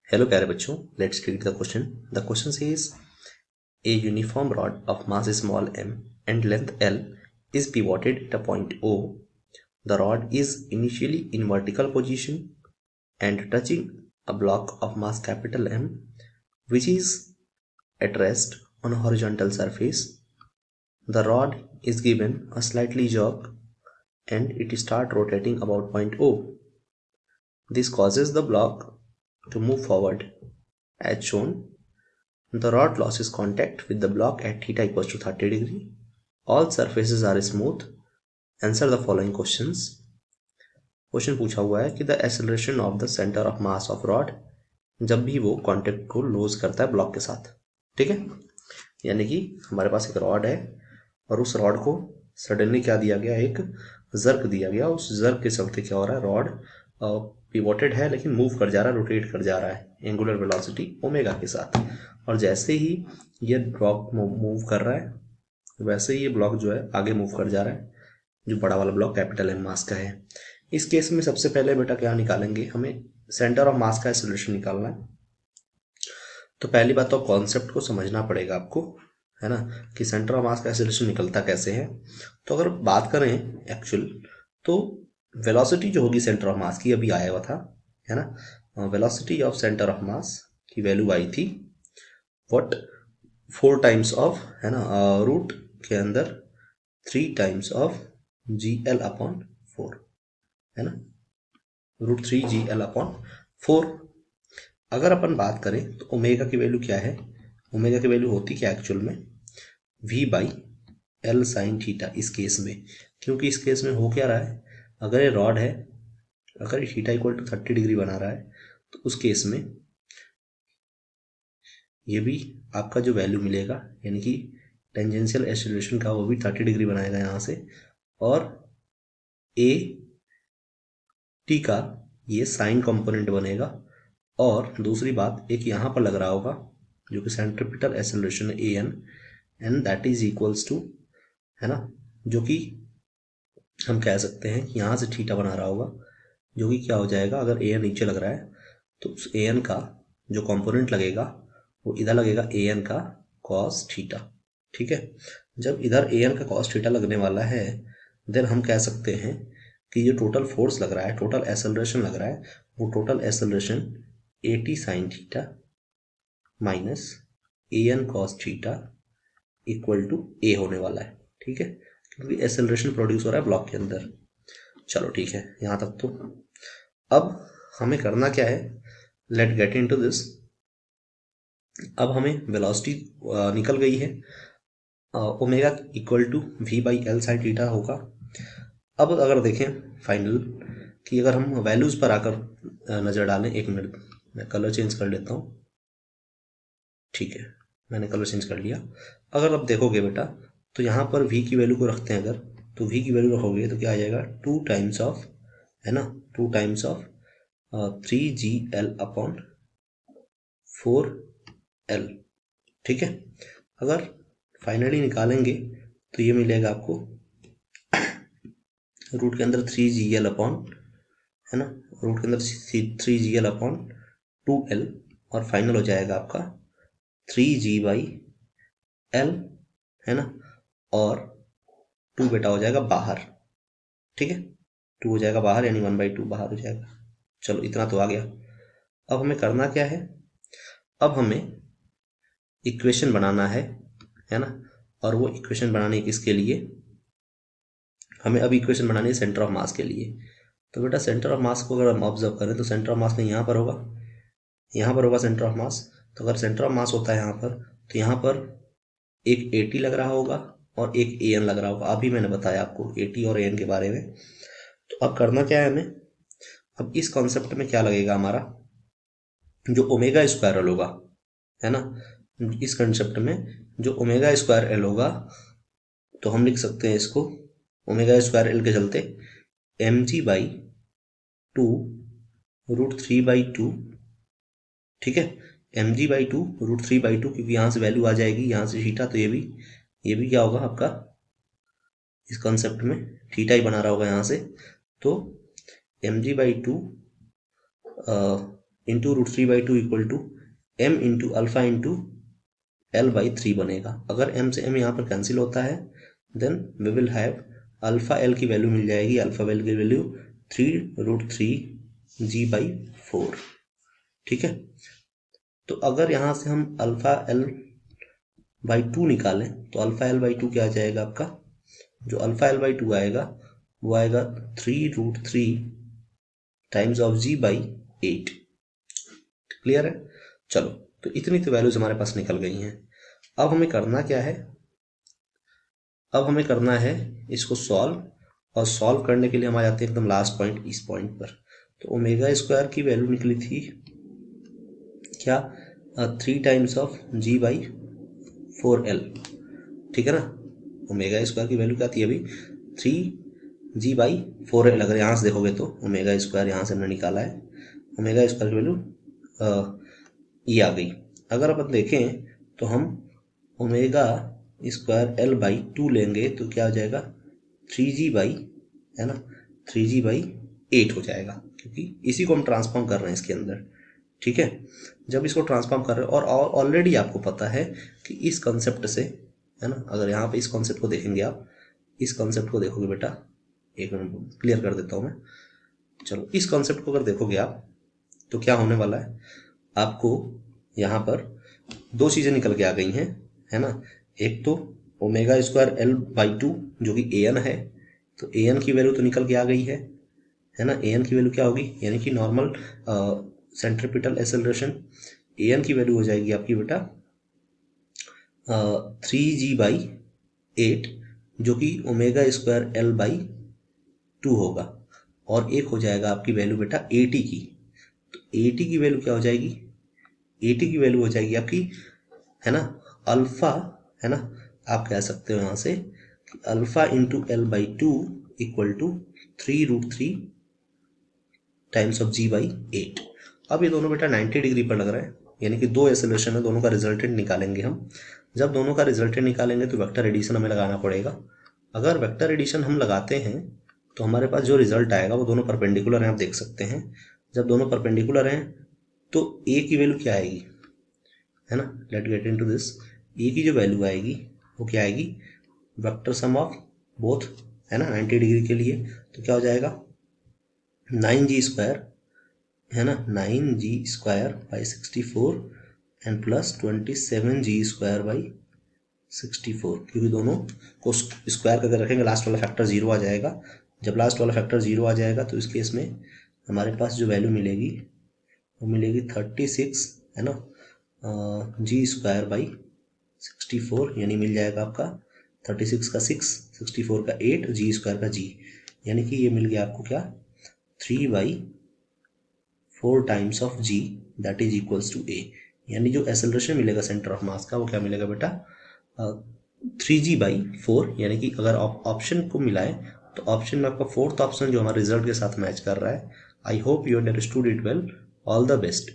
Hello प्यारे बच्चों, let's read the question. The question says a uniform rod of mass small m and length L is pivoted at a point O. The rod is initially in vertical position and touching a block of mass capital M, which is at rest on a horizontal surface. The rod is given a slightly jerk and it start rotating about point O. This causes the block to move forward. As shown, the rod loses contact with the block at theta equals to 30 degree. All surfaces are smooth. Answer the following questions. Question पूछा हुआ है कि the acceleration of the centre of mass of rod जब भी वो contact को loose करता है ब्लॉक के साथ. ठीक है, यानी कि हमारे पास एक रॉड है और उस रॉड को सडनली क्या दिया गया, एक जर्क दिया गया. उस जर्क के चलते क्या हो रहा है, रॉड पिवोटेड है लेकिन मूव कर जा रहा है, रोटेट कर जा रहा है एंगुलर वेलोसिटी ओमेगा के साथ. और जैसे ही ये ब्लॉक मूव कर रहा है वैसे ही ये ब्लॉक जो है आगे मूव कर जा रहा है, जो बड़ा वाला ब्लॉक कैपिटल एम मास का है. इस केस में सबसे पहले बेटा क्या निकालेंगे, हमें सेंटर ऑफ मास का एक्सेलरेशन निकालना है. तो पहली बात तो कॉन्सेप्ट को समझना पड़ेगा आपको, है ना, कि सेंटर ऑफ मास का एक्सेलरेशन निकलता कैसे है. तो अगर बात करें एक्चुअल, तो वेलोसिटी जो होगी सेंटर ऑफ मास की, अभी आया हुआ था, है ना, velocity of centre of mass की वैल्यू आई थी व्हाट 4 टाइम्स ऑफ, है ना, रूट के अंदर 3 times of G L upon 4, है ना, रूट 3 जी एल अपॉन 4. अगर अपन बात करें तो ओमेगा की वैल्यू क्या है, ओमेगा की वैल्यू होती क्या एक्चुअल में, v by L sine theta. इस केस में, क्योंकि इस केस में हो क्या रहा है, अगर ये रॉड है, अगर ये थीटा इक्वल टू 30 डिग्री बना रहा है तो उस केस में ये भी आपका जो वैल्यू मिलेगा, यानी कि टेंजेंशियल एक्सेलरेशन का, वो भी 30 डिग्री बनाएगा यहाँ से. और ए टी का ये साइन कंपोनेंट बनेगा. और दूसरी बात, एक यहाँ पर लग रहा होगा जो कि centripetal acceleration A N, and that is equals to, है ना, जो कि हम कह सकते हैं कि यहाँ से थीटा बना रहा होगा, जो कि क्या हो जाएगा, अगर ए एन नीचे लग रहा है तो उस ए एन का जो कंपोनेंट लगेगा वो इधर लगेगा ए एन का कॉस थीटा. ठीक है, जब इधर ए एन का कॉस थीटा लगने वाला है, देन हम कह सकते हैं कि ये टोटल फोर्स लग रहा है, टोटल एक्सेलरेशन लग रहा है, वो total acceleration A T sine theta minus A N cos theta equal to A होने वाला है. ठीक है, क्योंकि एक्सेलरेशन प्रोड्यूस हो रहा है ब्लॉक के अंदर. चलो ठीक है, यहाँ तक तो. अब हमें करना क्या है, लेट गेट इनटू दिस. अब हमें वेलोसिटी निकल गई है, omega equal to V by L sine theta होगा. अब अगर देखें फाइनल कि अगर हम वैल्यूज पर आकर नजर डालें, एक मिनट मैं कलर चेंज कर लेता हूँ. ठीक है, मैंने कलर चेंज कर लिया. अगर अब देखोगे बेटा, तो यहाँ पर v की वैल्यू को रखते हैं अगर, तो v की वैल्यू रखोगे तो क्या आ जाएगा, 2 टाइम्स ऑफ, है ना, 2 times of 3gl upon 4l. ठीक है, अगर फाइनली निकालेंगे तो ये मिलेगा आपको रूट के अंदर 3gl अपॉन, है ना, रूट के अंदर 3gl अपॉन 2l, और फाइनल हो जाएगा आपका 3g बाई एल, है ना, और 2 बेटा हो जाएगा बाहर. ठीक है, 2 हो जाएगा बाहर, यानी 1/2 बाहर हो जाएगा. चलो इतना तो आ गया. अब हमें करना क्या है, अब हमें इक्वेशन बनाना है ना, और वो इक्वेशन बनाने किसके लिए, हमें अब इक्वेशन बनानी है सेंटर ऑफ मास के लिए. तो बेटा सेंटर ऑफ मास को अगर हम ऑब्जर्व करें तो सेंटर ऑफ मास में यहाँ पर होगा, यहाँ पर होगा सेंटर ऑफ मास. तो अगर सेंटर ऑफ मास होता है यहाँ पर, तो यहाँ पर एक ए टी लग रहा होगा और एक ए एन लग रहा होगा. अभी मैंने बताया आपको ए टी और ए एन के बारे में. तो अब करना क्या है हमें, अब इस कॉन्सेप्ट में क्या लगेगा, हमारा जो ओमेगा स्क्वायर एल होगा, है ना, इस कंसेप्ट में जो ओमेगा स्क्वायर एल होगा, तो हम लिख सकते हैं इसको ओमेगा स्क्वायर एल के चलते एम जी बाई 2 रूट 3/2. ठीक है, एम जी बाई 2 रूट 3/2, क्योंकि यहाँ से वैल्यू आ जाएगी, यहाँ से थीटा, तो ये भी क्या होगा आपका, इस कॉन्सेप्ट में थीटा ही बना रहा होगा यहाँ से. तो M G by 2 into root 3/2 equal to m into alpha into l/3 बनेगा। अगर m से m यहाँ पर कैंसिल होता है then we will have alpha l की वैल्यू मिल जाएगी, अल्फा l की वैल्यू 3√3g/4। ठीक है, तो अगर यहाँ से हम अल्फा l/2 निकालें तो अल्फा l/2 क्या आ जाएगा आपका, जो अल्फा l/2 आएगा वो आएगा 3√3 टाइम्स ऑफ g/8। क्लियर है? चलो, तो इतनी तो वैल्यूज हमारे पास निकल गई हैं। अब हमें करना क्या है, अब हमें करना है इसको सॉल्व, और सॉल्व करने के लिए हम आ जाते हैं एकदम लास्ट पॉइंट, इस पॉइंट पर। तो ओमेगा स्क्वायर की वैल्यू निकली थी क्या, 3 टाइम्स ऑफ g/4l। ठीक है ना, ओमेगा स्क्वायर की वैल्यू क्या थी अभी, 3g/4l। अगर यहाँ से देखोगे तो ओमेगा स्क्वायर यहाँ से हमने निकाला है, ओमेगा स्क्वायर की वैल्यू ये आ गई। अगर अपन देखें तो हम ओमेगा स्क्वायर l/2 लेंगे तो क्या हो जाएगा, 3g/8 हो जाएगा, क्योंकि इसी को हम ट्रांसफॉर्म कर रहे हैं इसके अंदर। ठीक है, जब इसको ट्रांसफॉर्म कर रहे हैं और ऑलरेडी आपको पता है कि इस कॉन्सेप्ट से, है ना, अगर यहाँ पे इस कॉन्सेप्ट को देखेंगे आप, इस कॉन्सेप्ट को देखोगे बेटा, एक मिनट क्लियर कर देता हूँ मैं। चलो, इस कॉन्सेप्ट को अगर देखोगे आप तो क्या होने वाला है, आपको यहाँ पर दो चीज़ें निकल के आ गई हैं, है ना। एक तो ओमेगा स्क्वायर l/2 जो कि an है, तो an की वैल्यू तो निकल के आ गई है ना। an की वैल्यू क्या होगी, यानी कि नॉर्मल सेंट्रीपिटल एक्सेलरेशन, an की वैल्यू हो जाएगी आपकी बेटा 3g/8, जो कि ओमेगा स्क्वायर l/2 होगा, और एक हो जाएगा आपकी वैल्यू बेटा 80 की। तो 80 की वैल्यू क्या हो जाएगी, 80 की वैल्यू हो जाएगी आपकी, है ना, अल्फा, है ना, आप कह सकते हो यहाँ से alpha into l/2 equal to 3√3 times of g/8। अब ये दोनों बेटा 90 डिग्री पर लग रहा है, यानी कि दो एक्सेलरेशन है, दोनों का रिजल्टेंट निकालेंगे हम। जब दोनों का रिजल्टेंट निकालेंगे तो वेक्टर एडिशन हमें लगाना पड़ेगा। अगर वेक्टर एडिशन हम लगाते हैं तो हमारे पास जो रिजल्ट आएगा वो दोनों परपेंडिकुलर हैं, आप देख सकते हैं। जब दोनों परपेंडिकुलर हैं तो ए की वैल्यू क्या आएगी, है ना, लेट गेट इनटू दिस। ए की जो वैल्यू आएगी वो क्या आएगी, वेक्टर सम ऑफ बोथ, है ना, 90 डिग्री के लिए। तो क्या हो जाएगा 9g², है ना, 9g²/64 एंड प्लस 27g²/64, क्योंकि दोनों को स्क्वायर करके रखेंगे, लास्ट वाला फैक्टर 0 आ जाएगा। जब लास्ट वाला फैक्टर 0 आ जाएगा तो इस केस में हमारे पास जो वैल्यू मिलेगी वो मिलेगी 36, है ना, g²/64, यानी मिल जाएगा आपका 36 का 6, 64 का 8, g² का g, यानी कि ये मिल गया आपको क्या, 3/4 times of g, that is equals to a। यानी जो एक्सेलरेशन मिलेगा सेंटर ऑफ मास का वो क्या मिलेगा बेटा, 3g/4, यानी कि अगर आप ऑप्शन को मिलाएं तो ऑप्शन में आपका फोर्थ ऑप्शन जो हमारे रिजल्ट के साथ मैच कर रहा है। I hope you understood it well. All the best.